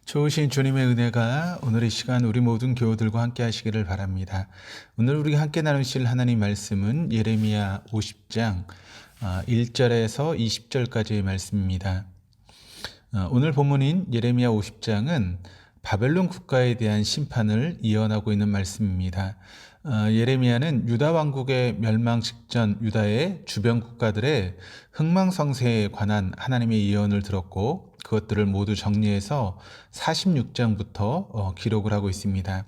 좋으신 주님의 은혜가 오늘 이 시간 우리 모든 교우들과 함께 하시기를 바랍니다. 오늘 우리가 함께 나누실 하나님 말씀은 예레미야 50장 1절에서 20절까지의 말씀입니다. 오늘 본문인 예레미야 50장은 바벨론 국가에 대한 심판을 예언하고 있는 말씀입니다. 예레미야는 유다 왕국의 멸망 직전 유다의 주변 국가들의 흥망성쇠에 관한 하나님의 예언을 들었고 그것들을 모두 정리해서 46장부터 기록을 하고 있습니다.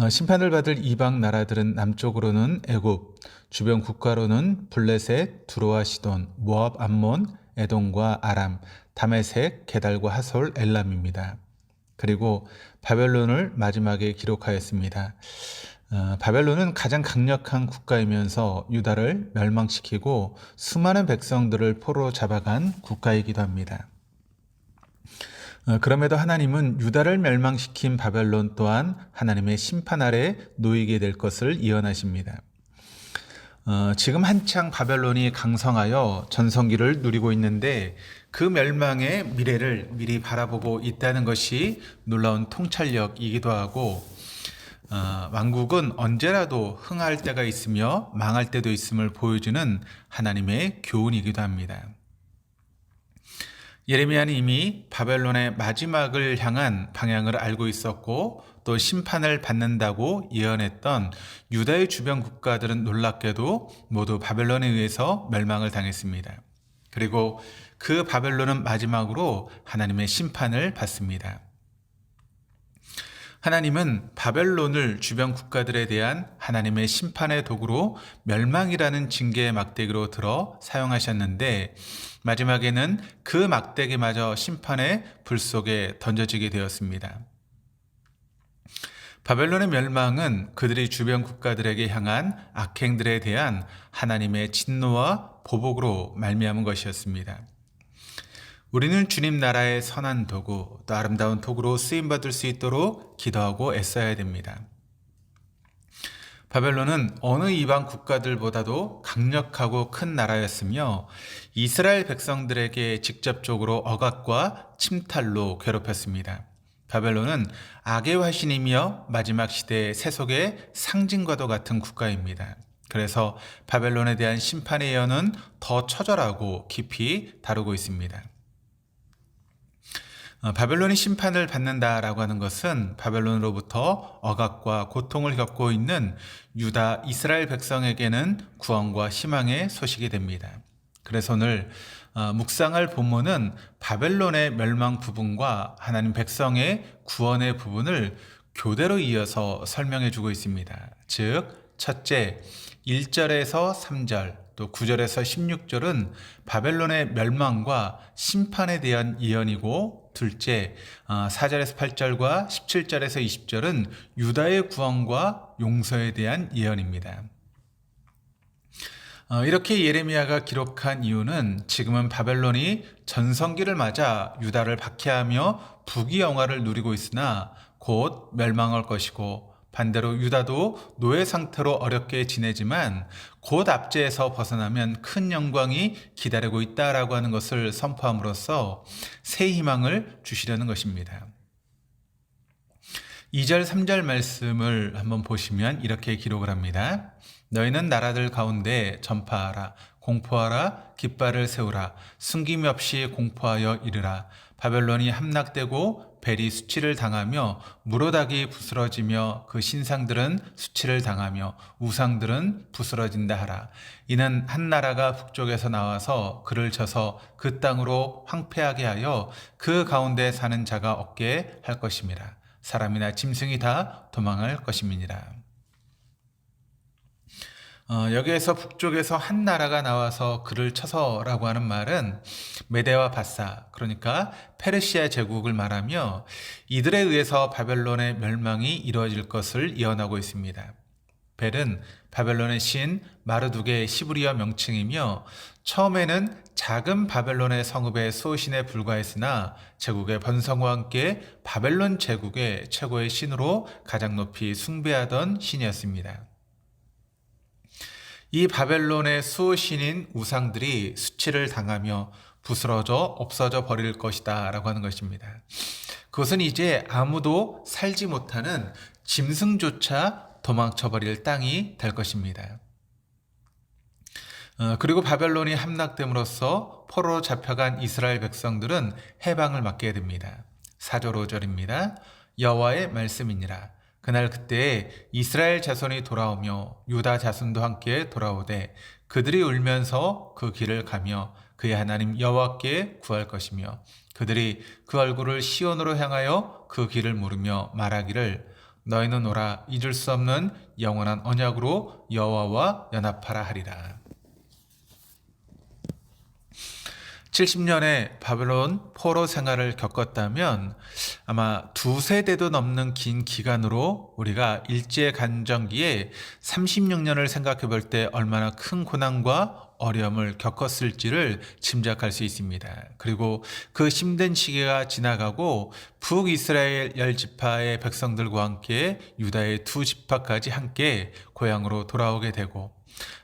심판을 받을 이방 나라들은 남쪽으로는 애굽, 주변 국가로는 블레셋, 두로와 시돈, 모압, 암몬, 에돔과 아람, 다메섹, 게달과 하솔, 엘람입니다. 그리고 바벨론을 마지막에 기록하였습니다. 바벨론은 가장 강력한 국가이면서 유다를 멸망시키고 수많은 백성들을 포로 잡아간 국가이기도 합니다. 그럼에도 하나님은 유다를 멸망시킨 바벨론 또한 하나님의 심판 아래 놓이게 될 것을 예언하십니다. 지금 한창 바벨론이 강성하여 전성기를 누리고 있는데 그 멸망의 미래를 미리 바라보고 있다는 것이 놀라운 통찰력이기도 하고 왕국은 언제라도 흥할 때가 있으며 망할 때도 있음을 보여주는 하나님의 교훈이기도 합니다. 예레미야는 이미 바벨론의 마지막을 향한 방향을 알고 있었고 또 심판을 받는다고 예언했던 유다의 주변 국가들은 놀랍게도 모두 바벨론에 의해서 멸망을 당했습니다. 그리고 그 바벨론은 마지막으로 하나님의 심판을 받습니다. 하나님은 바벨론을 주변 국가들에 대한 하나님의 심판의 도구로 멸망이라는 징계의 막대기로 들어 사용하셨는데 마지막에는 그 막대기마저 심판의 불 속에 던져지게 되었습니다. 바벨론의 멸망은 그들이 주변 국가들에게 향한 악행들에 대한 하나님의 진노와 보복으로 말미암은 것이었습니다. 우리는 주님 나라의 선한 도구, 또 아름다운 도구로 쓰임받을 수 있도록 기도하고 애써야 됩니다. 바벨론은 어느 이방 국가들보다도 강력하고 큰 나라였으며 이스라엘 백성들에게 직접적으로 억압과 침탈로 괴롭혔습니다. 바벨론은 악의 화신이며 마지막 시대의 세속의 상징과도 같은 국가입니다. 그래서 바벨론에 대한 심판의 예언은 더 처절하고 깊이 다루고 있습니다. 바벨론이 심판을 받는다라고 하는 것은 바벨론으로부터 억압과 고통을 겪고 있는 유다 이스라엘 백성에게는 구원과 희망의 소식이 됩니다. 그래서 오늘 묵상할 본문은 바벨론의 멸망 부분과 하나님 백성의 구원의 부분을 교대로 이어서 설명해 주고 있습니다. 즉, 첫째, 1절에서 3절, 또 9절에서 16절은 바벨론의 멸망과 심판에 대한 예언이고 둘째, 4절에서 8절과 17절에서 20절은 유다의 구원과 용서에 대한 예언입니다. 이렇게 예레미야가 기록한 이유는 지금은 바벨론이 전성기를 맞아 유다를 박해하며 부귀영화를 누리고 있으나 곧 멸망할 것이고 반대로 유다도 노예 상태로 어렵게 지내지만 곧 압제에서 벗어나면 큰 영광이 기다리고 있다라고 하는 것을 선포함으로써 새 희망을 주시려는 것입니다. 2절, 3절 말씀을 한번 보시면 이렇게 기록을 합니다. 너희는 나라들 가운데 전파하라, 공포하라, 깃발을 세우라, 숨김 없이 공포하여 이르라. 바벨론이 함락되고 벨이 수치를 당하며 무로닥이 부스러지며 그 신상들은 수치를 당하며 우상들은 부스러진다 하라. 이는 한 나라가 북쪽에서 나와서 그를 쳐서 그 땅으로 황폐하게 하여 그 가운데 사는 자가 없게 할 것임이라. 사람이나 짐승이 다 도망할 것임이니라. 여기에서 북쪽에서 한 나라가 나와서 그를 쳐서라고 하는 말은 메대와 바사, 그러니까 페르시아 제국을 말하며 이들에 의해서 바벨론의 멸망이 이루어질 것을 예언하고 있습니다. 벨은 바벨론의 신 마르둑의 시브리어 명칭이며 처음에는 작은 바벨론의 성읍의 수호신에 불과했으나 제국의 번성과 함께 바벨론 제국의 최고의 신으로 가장 높이 숭배하던 신이었습니다. 이 바벨론의 수호신인 우상들이 수치를 당하며 부스러져 없어져 버릴 것이다 라고 하는 것입니다. 그것은 이제 아무도 살지 못하는 짐승조차 도망쳐 버릴 땅이 될 것입니다. 그리고 바벨론이 함락됨으로써 포로로 잡혀간 이스라엘 백성들은 해방을 맞게 됩니다. 4절 5절입니다. 여호와의 말씀이니라. 그날 그때에 이스라엘 자손이 돌아오며 유다 자손도 함께 돌아오되 그들이 울면서 그 길을 가며 그의 하나님 여호와께 구할 것이며 그들이 그 얼굴을 시온으로 향하여 그 길을 물으며 말하기를 너희는 오라 잊을 수 없는 영원한 언약으로 여호와와 연합하라 하리라. 70년의 바벨론 포로 생활을 겪었다면 아마 2세대도 넘는 긴 기간으로 우리가 일제강점기에 36년을 생각해 볼 때 얼마나 큰 고난과 어려움을 겪었을지를 짐작할 수 있습니다. 그리고 그 힘든 시기가 지나가고 북이스라엘 10지파의 백성들과 함께 유다의 2지파까지 함께 고향으로 돌아오게 되고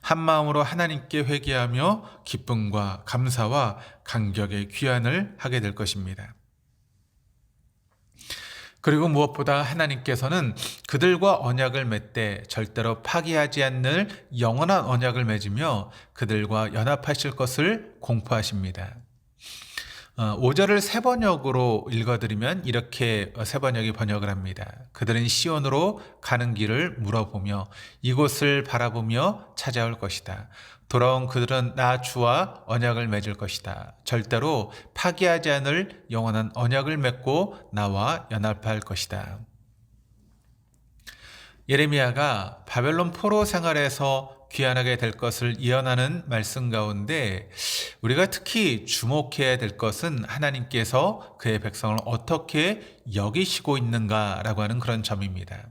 한 마음으로 하나님께 회개하며 기쁨과 감사와 감격의 귀환을 하게 될 것입니다. 그리고 무엇보다 하나님께서는 그들과 언약을 맺되 절대로 파기하지 않는 영원한 언약을 맺으며 그들과 연합하실 것을 공포하십니다. 5절을 세번역으로 읽어드리면 이렇게 세번역이 번역을 합니다. 그들은 시온으로 가는 길을 물어보며 이곳을 바라보며 찾아올 것이다. 돌아온 그들은 나 주와 언약을 맺을 것이다. 절대로 파기하지 않을 영원한 언약을 맺고 나와 연합할 것이다. 예레미야가 바벨론 포로 생활에서 귀환하게 될 것을 예언하는 말씀 가운데 우리가 특히 주목해야 될 것은 하나님께서 그의 백성을 어떻게 여기시고 있는가라고 하는 그런 점입니다.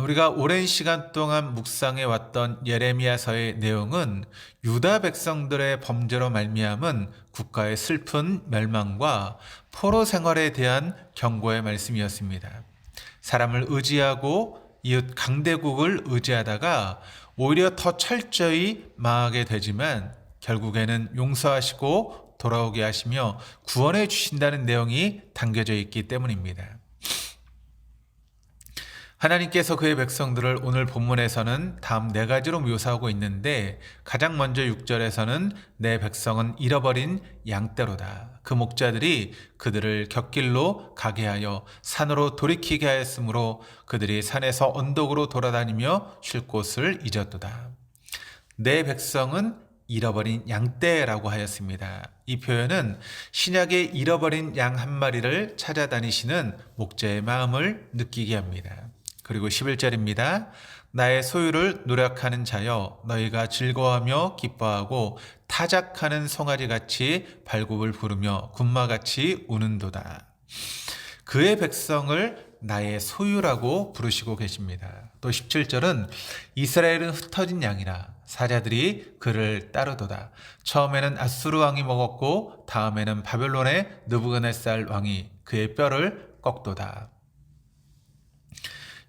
우리가 오랜 시간 동안 묵상해 왔던 예레미야서의 내용은 유다 백성들의 범죄로 말미암은 국가의 슬픈 멸망과 포로 생활에 대한 경고의 말씀이었습니다. 사람을 의지하고 이웃 강대국을 의지하다가 오히려 더 철저히 망하게 되지만 결국에는 용서하시고 돌아오게 하시며 구원해 주신다는 내용이 담겨져 있기 때문입니다. 하나님께서 그의 백성들을 오늘 본문에서는 다음 4가지로 묘사하고 있는데 가장 먼저 6절에서는 내 백성은 잃어버린 양떼로다. 그 목자들이 그들을 곁길로 가게 하여 산으로 돌이키게 하였으므로 그들이 산에서 언덕으로 돌아다니며 쉴 곳을 잊었도다. 내 백성은 잃어버린 양떼라고 하였습니다. 이 표현은 신약의 잃어버린 양 한 마리를 찾아다니시는 목자의 마음을 느끼게 합니다. 그리고 11절입니다. 나의 소유를 노력하는 자여 너희가 즐거워하며 기뻐하고 타작하는 송아지같이 발굽을 부르며 군마같이 우는도다. 그의 백성을 나의 소유라고 부르시고 계십니다. 또 17절은 이스라엘은 흩어진 양이라 사자들이 그를 따르도다. 처음에는 아수르 왕이 먹었고 다음에는 바벨론의 느부갓네살 왕이 그의 뼈를 꺾도다.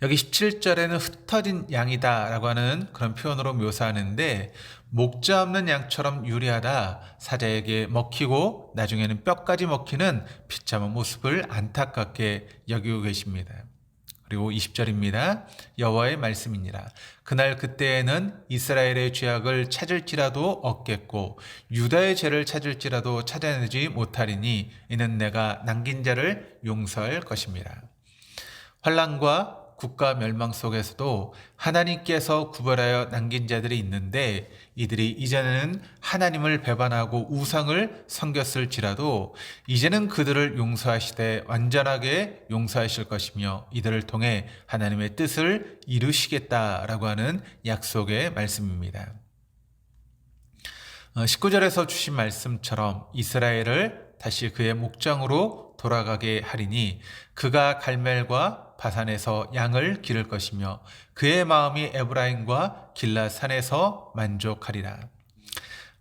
여기 17절에는 흩어진 양이다 라고 하는 그런 표현으로 묘사하는데 목자 없는 양처럼 유리하다 사자에게 먹히고 나중에는 뼈까지 먹히는 비참한 모습을 안타깝게 여기고 계십니다. 그리고 20절입니다. 여호와의 말씀이니라. 그날 그때에는 이스라엘의 죄악을 찾을지라도 얻겠고 유다의 죄를 찾을지라도 찾아내지 못하리니 이는 내가 남긴 자를 용서할 것입니다. 환난과 국가 멸망 속에서도 하나님께서 구별하여 남긴 자들이 있는데 이들이 이전에는 하나님을 배반하고 우상을 섬겼을지라도 이제는 그들을 용서하시되 완전하게 용서하실 것이며 이들을 통해 하나님의 뜻을 이루시겠다라고 하는 약속의 말씀입니다. 19절에서 주신 말씀처럼 이스라엘을 다시 그의 목장으로 돌아가게 하리니 그가 갈멜과 바산에서 양을 기를 것이며 그의 마음이 에브라임과 길라 산에서 만족하리라.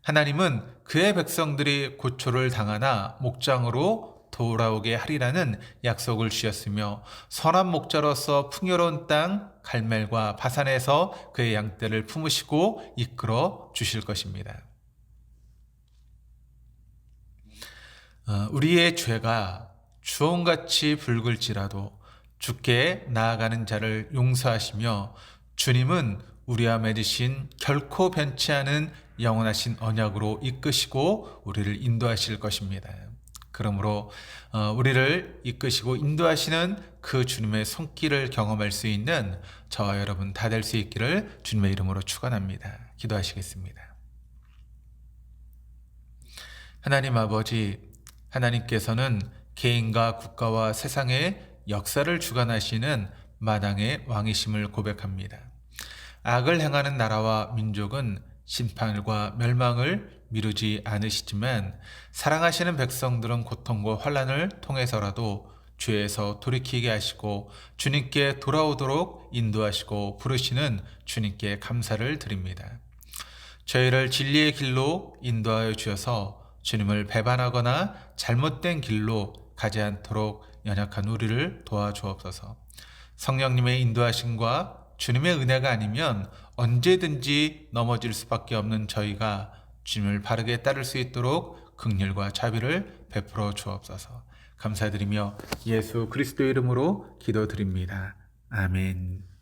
하나님은 그의 백성들이 고초를 당하나 목장으로 돌아오게 하리라는 약속을 주셨으며 선한 목자로서 풍요로운 땅 갈멜과 바산에서 그의 양떼를 품으시고 이끌어 주실 것입니다. 우리의 죄가 주홍같이 붉을지라도 주께 나아가는 자를 용서하시며 주님은 우리와 맺으신 결코 변치 않은 영원하신 언약으로 이끄시고 우리를 인도하실 것입니다. 그러므로 우리를 이끄시고 인도하시는 그 주님의 손길을 경험할 수 있는 저와 여러분 다 될 수 있기를 주님의 이름으로 축원합니다. 기도하시겠습니다. 하나님 아버지, 하나님께서는 개인과 국가와 세상의 역사를 주관하시는 마당의 왕이심을 고백합니다. 악을 행하는 나라와 민족은 심판과 멸망을 미루지 않으시지만 사랑하시는 백성들은 고통과 환난을 통해서라도 죄에서 돌이키게 하시고 주님께 돌아오도록 인도하시고 부르시는 주님께 감사를 드립니다. 저희를 진리의 길로 인도하여 주셔서 주님을 배반하거나 잘못된 길로 가지 않도록 연약한 우리를 도와주옵소서. 성령님의 인도하심과 주님의 은혜가 아니면 언제든지 넘어질 수밖에 없는 저희가 주님을 바르게 따를 수 있도록 긍휼과 자비를 베풀어 주옵소서. 감사드리며 예수 그리스도의 이름으로 기도드립니다. 아멘.